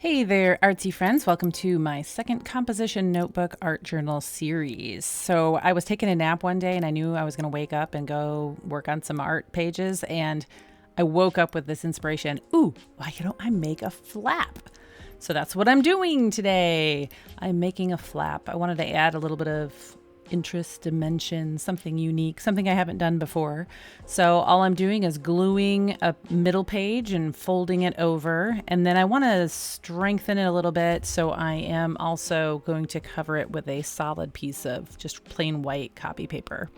Hey there, artsy friends. Welcome to my second composition notebook art journal series. So I was taking a nap one day and I knew I was going to wake up and go work on some art pages. And I woke up with this inspiration. I make a flap. So that's what I'm doing today. I'm making a flap. I wanted to add a little bit of interest, dimension, something unique, something I haven't done before. So all I'm doing is gluing a middle page and folding it over. And then I want to strengthen it a little bit. So I am also going to cover it with a solid piece of just plain white copy paper.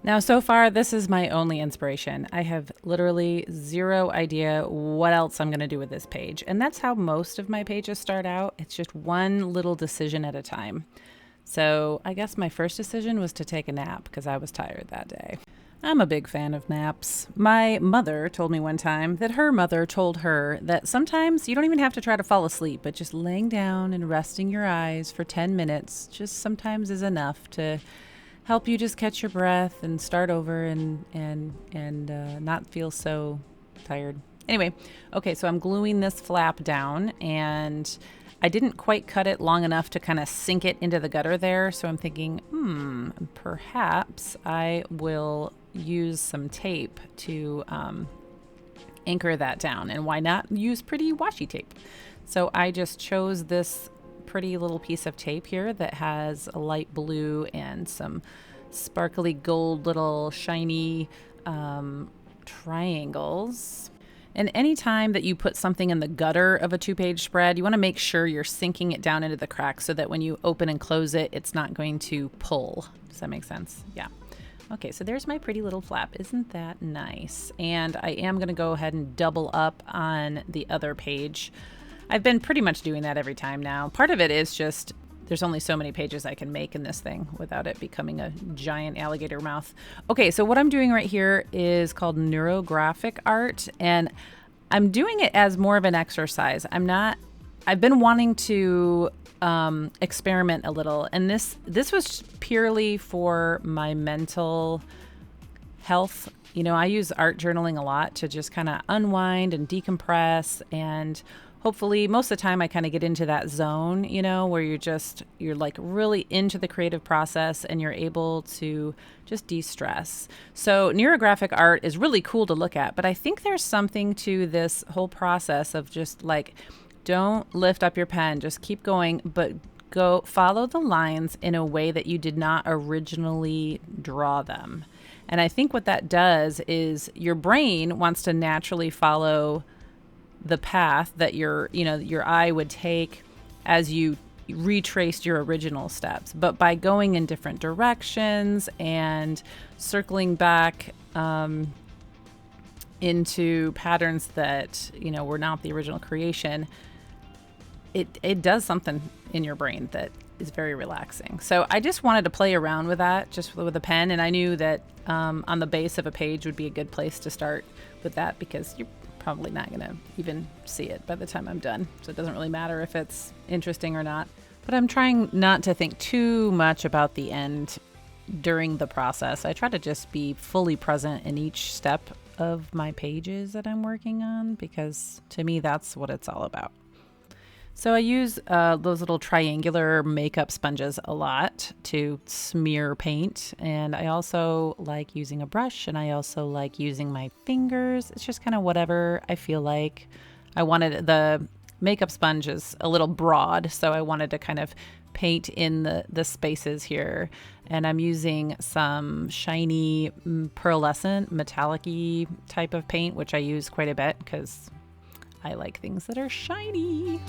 Now, so far, this is my only inspiration. I have literally zero idea what else I'm going to do with this page. And that's how most of my pages start out. It's just one little decision at a time. So I guess my first decision was to take a nap because I was tired that day. I'm a big fan of naps. My mother told me one time that her mother told her that sometimes you don't even have to try to fall asleep, but just laying down and resting your eyes for 10 minutes just sometimes is enough to help you just catch your breath and start over and not feel so tired. Anyway, okay, so I'm gluing this flap down and I didn't quite cut it long enough to kind of sink it into the gutter there. So I'm thinking, perhaps I will use some tape to anchor that down. And why not use pretty washi tape? So I just chose this pretty little piece of tape here that has a light blue and some sparkly gold little shiny triangles. And anytime that you put something in the gutter of a 2-page spread, you want to make sure you're sinking it down into the cracks so that when you open and close it, it's not going to pull. Does that make sense? Yeah. Okay, so there's my pretty little flap. Isn't that nice? And I am going to go ahead and double up on the other page. I've been pretty much doing that every time now. Part of it is just there's only so many pages I can make in this thing without it becoming a giant alligator mouth. Okay, so what I'm doing right here is called Neurographic art, and I'm doing it as more of an exercise. I've been wanting to experiment a little, and this was purely for my mental health. You know, I use art journaling a lot to just kind of unwind and decompress, and hopefully most of the time I kind of get into that zone, you know, where you're like really into the creative process and you're able to just de-stress. So neurographic art is really cool to look at, but I think there's something to this whole process of just like, don't lift up your pen, just keep going, but go follow the lines in a way that you did not originally draw them. And I think what that does is your brain wants to naturally follow the path that your eye would take as you retraced your original steps. But by going in different directions and circling back into patterns that, were not the original creation, it does something in your brain that is very relaxing. So I just wanted to play around with that just with a pen. And I knew that on the base of a page would be a good place to start with that because you're probably not going to even see it by the time I'm done. So it doesn't really matter if it's interesting or not. But I'm trying not to think too much about the end during the process. I try to just be fully present in each step of my pages that I'm working on because to me, that's what it's all about. So I use those little triangular makeup sponges a lot to smear paint. And I also like using a brush and I also like using my fingers. It's just kind of whatever I feel like. I wanted the makeup sponge is a little broad, so I wanted to kind of paint in the spaces here. And I'm using some shiny pearlescent metallic-y type of paint, which I use quite a bit because I like things that are shiny.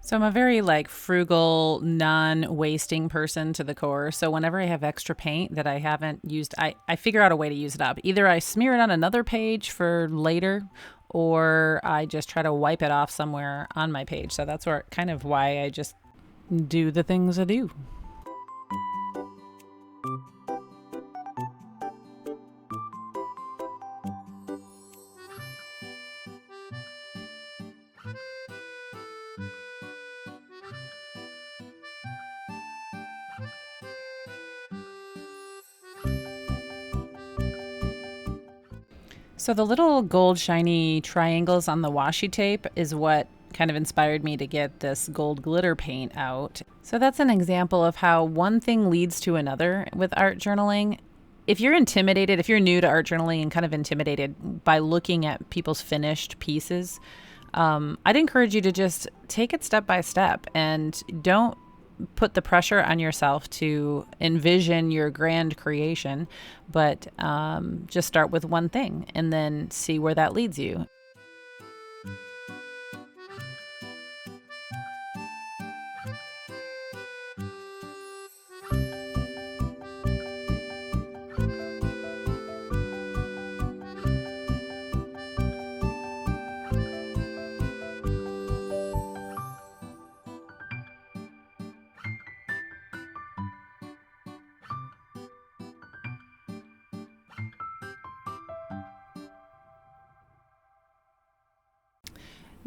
So I'm a very like frugal, non-wasting person to the core. So whenever I have extra paint that I haven't used, I figure out a way to use it up. Either I smear it on another page for later, or I just try to wipe it off somewhere on my page. So that's where kind of why I just do the things I do. So the little gold shiny triangles on the washi tape is what kind of inspired me to get this gold glitter paint out. So that's an example of how one thing leads to another with art journaling. If you're intimidated, if you're new to art journaling and kind of intimidated by looking at people's finished pieces, I'd encourage you to just take it step by step and don't put the pressure on yourself to envision your grand creation, but just start with one thing and then see where that leads you.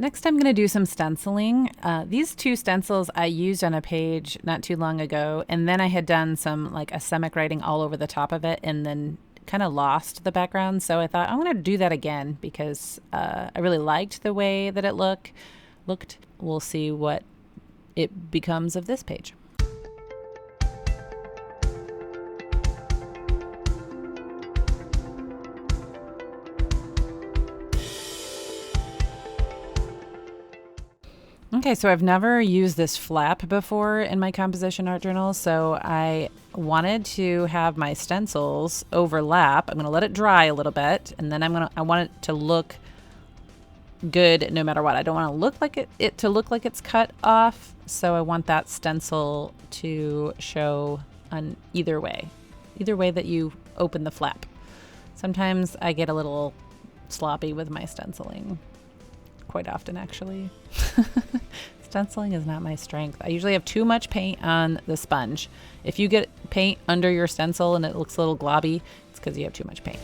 Next, I'm going to do some stenciling. These two stencils I used on a page not too long ago, and then I had done some like asemic writing all over the top of it and then kind of lost the background. So I thought I'm going to do that again because I really liked the way that it looked. We'll see what it becomes of this page. Okay, so I've never used this flap before in my composition art journal, so I wanted to have my stencils overlap. I'm going to let it dry a little bit, and then I want it to look good no matter what. I don't want to look like it to look like it's cut off, so I want that stencil to show on either way that you open the flap. Sometimes I get a little sloppy with my stenciling. Quite often, actually. Stenciling is not my strength. I usually have too much paint on the sponge. If you get paint under your stencil and it looks a little globby, it's because you have too much paint.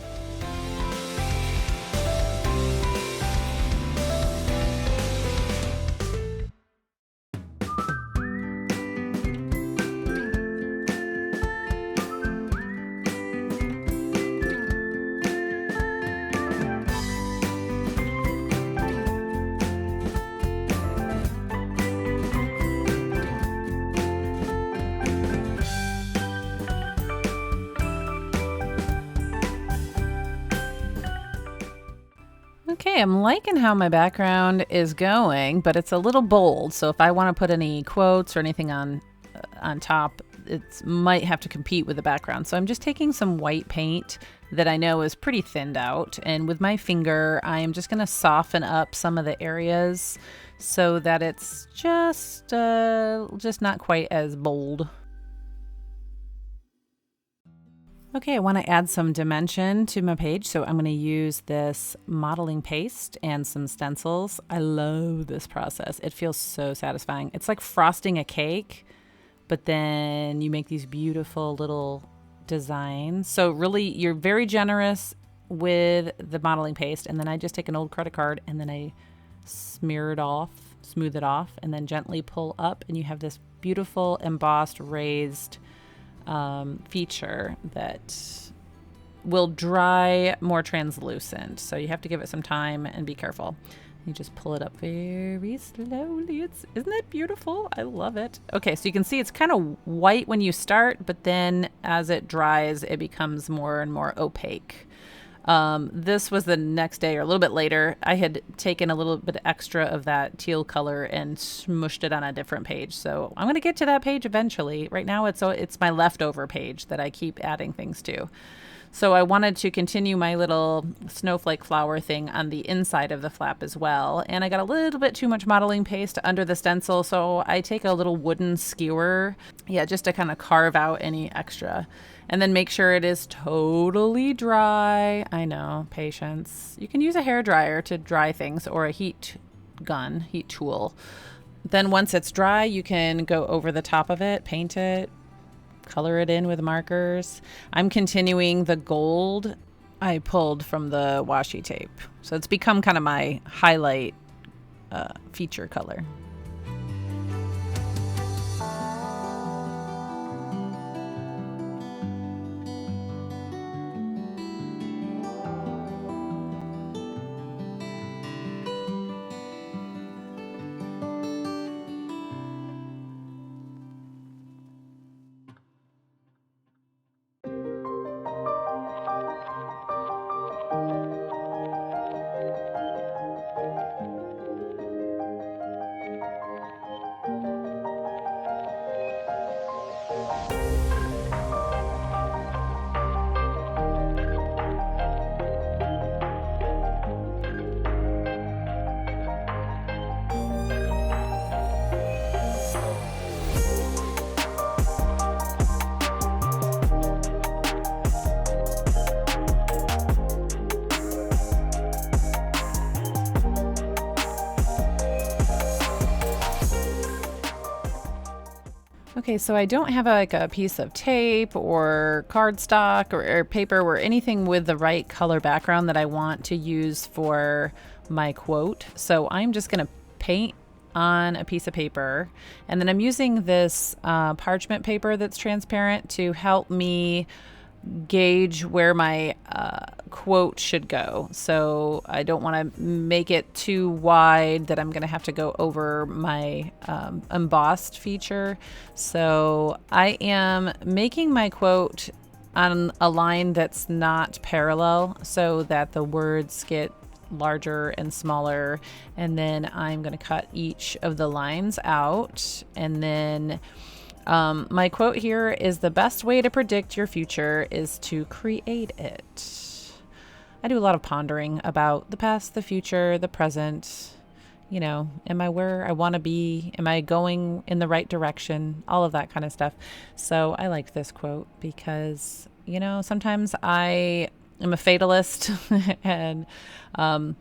Okay, I'm liking how my background is going, but it's a little bold. So if I want to put any quotes or anything on top, it might have to compete with the background. So I'm just taking some white paint that I know is pretty thinned out, and with my finger, I am just going to soften up some of the areas so that it's just not quite as bold. Okay, I want to add some dimension to my page, so I'm going to use this modeling paste and some stencils. I love this process. It feels so satisfying. It's like frosting a cake, but then you make these beautiful little designs. So really, you're very generous with the modeling paste, and then I just take an old credit card and then I smooth it off, and then gently pull up, and you have this beautiful embossed raised feature that will dry more translucent. So you have to give it some time and be careful. You just pull it up very slowly. Isn't it beautiful? I love it. Okay, so you can see it's kind of white when you start, but then as it dries, it becomes more and more opaque. This was the next day or a little bit later. I had taken a little bit extra of that teal color and smushed it on a different page. So I'm going to get to that page eventually. Right now it's my leftover page that I keep adding things to. So I wanted to continue my little snowflake flower thing on the inside of the flap as well. And I got a little bit too much modeling paste under the stencil, so I take a little wooden skewer, just to kind of carve out any extra. And then make sure it is totally dry. I know, patience. You can use a hair dryer to dry things, or a heat tool. Then once it's dry, you can go over the top of it, paint it, color it in with markers. I'm continuing the gold I pulled from the washi tape. So it's become kind of my highlight feature color. Okay, so I don't have like a piece of tape or cardstock or paper or anything with the right color background that I want to use for my quote. So I'm just going to paint on a piece of paper, and then I'm using this parchment paper that's transparent to help me gauge where my quote should go. So I don't want to make it too wide that I'm going to have to go over my embossed feature. So I am making my quote on a line that's not parallel so that the words get larger and smaller, and then I'm going to cut each of the lines out. And then my quote here is: the best way to predict your future is to create it. I do a lot of pondering about the past, the future, the present. You know, am I where I want to be? Am I going in the right direction? All of that kind of stuff. So I like this quote because, you know, sometimes I am a fatalist and I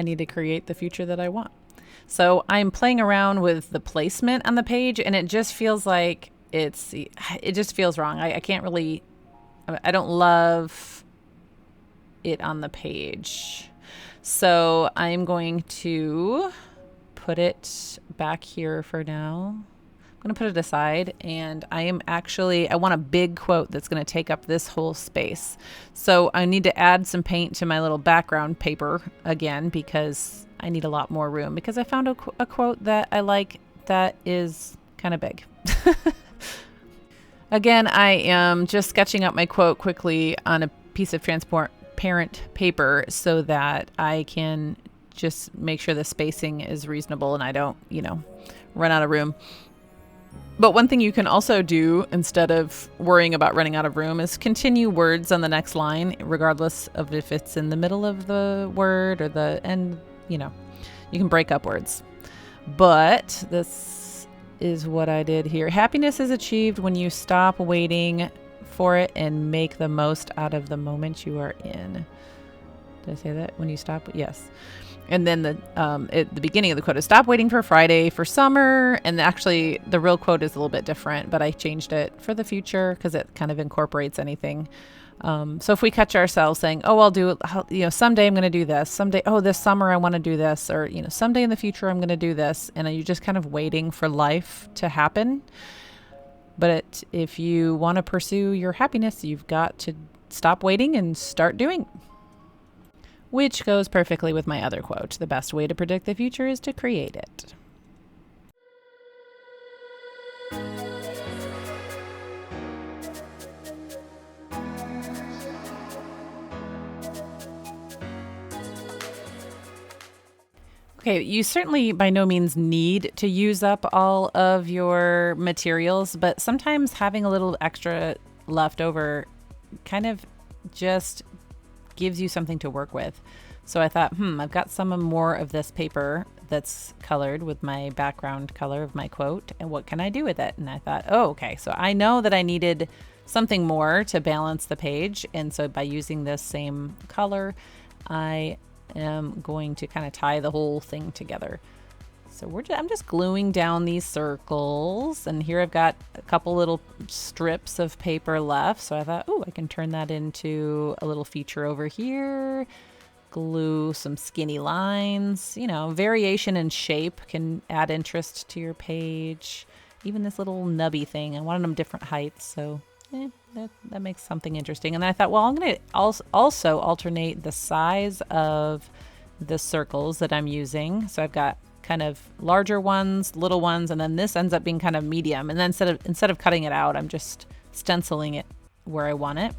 need to create the future that I want. So I'm playing around with the placement on the page, and it just feels like it just feels wrong. I can't really, I don't love it on the page. So I'm going to put it back here for now. I'm going to put it aside, and I want a big quote that's going to take up this whole space. So I need to add some paint to my little background paper again, because I need a lot more room, because I found a quote that I like that is kind of big. Again, I am just sketching out my quote quickly on a piece of transparent paper so that I can just make sure the spacing is reasonable and I don't, run out of room. But one thing you can also do instead of worrying about running out of room is continue words on the next line, regardless of if it's in the middle of the word or the end. You can break up words. But this is what I did here. Happiness is achieved when you stop waiting for it and make the most out of the moment you are in. Did I say that? When you stop? Yes. And then at the beginning of the quote is: stop waiting for Friday for summer. And actually the real quote is a little bit different, but I changed it for the future because it kind of incorporates anything. So if we catch ourselves saying, oh, I'll do it, someday I'm going to do this, someday, oh, this summer I want to do this, or, someday in the future I'm going to do this. And you're just kind of waiting for life to happen. But if you want to pursue your happiness, you've got to stop waiting and start doing. Which goes perfectly with my other quote: the best way to predict the future is to create it. Okay, you certainly by no means need to use up all of your materials, but sometimes having a little extra left over kind of just gives you something to work with. So I thought, I've got some more of this paper that's colored with my background color of my quote, and what can I do with it? And I thought, oh, okay, so I know that I needed something more to balance the page, and so by using this same color, I am going to kind of tie the whole thing together. So I'm just gluing down these circles, and here I've got a couple little strips of paper left. So I thought, oh, I can turn that into a little feature over here. Glue some skinny lines. You know, variation in shape can add interest to your page. Even this little nubby thing, I wanted them different heights, so that makes something interesting. And then I thought, well, I'm going to also alternate the size of the circles that I'm using. So I've got kind of larger ones, little ones, and then this ends up being kind of medium. And then instead of cutting it out, I'm just stenciling it where I want it.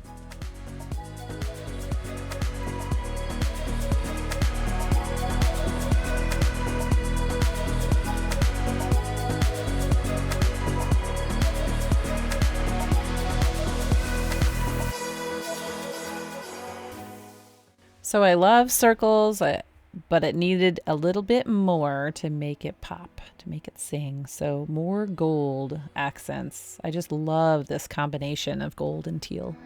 So I love circles, but it needed a little bit more to make it pop, to make it sing. So more gold accents. I just love this combination of gold and teal.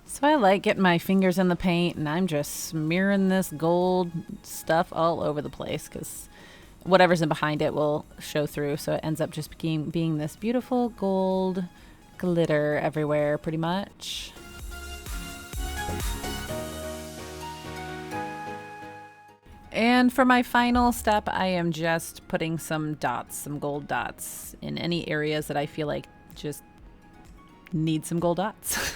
So I like getting my fingers in the paint, and I'm just smearing this gold stuff all over the place because whatever's in behind it will show through. So it ends up just being this beautiful gold glitter everywhere pretty much. And for my final step, I am just putting some dots, some gold dots in any areas that I feel like just need some gold dots.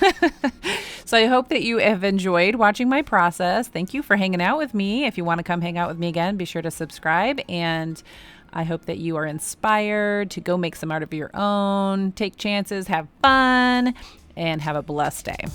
So I hope that you have enjoyed watching my process. Thank you for hanging out with me. If you want to come hang out with me again, be sure to subscribe. And I hope that you are inspired to go make some art of your own, take chances, have fun, and have a blessed day.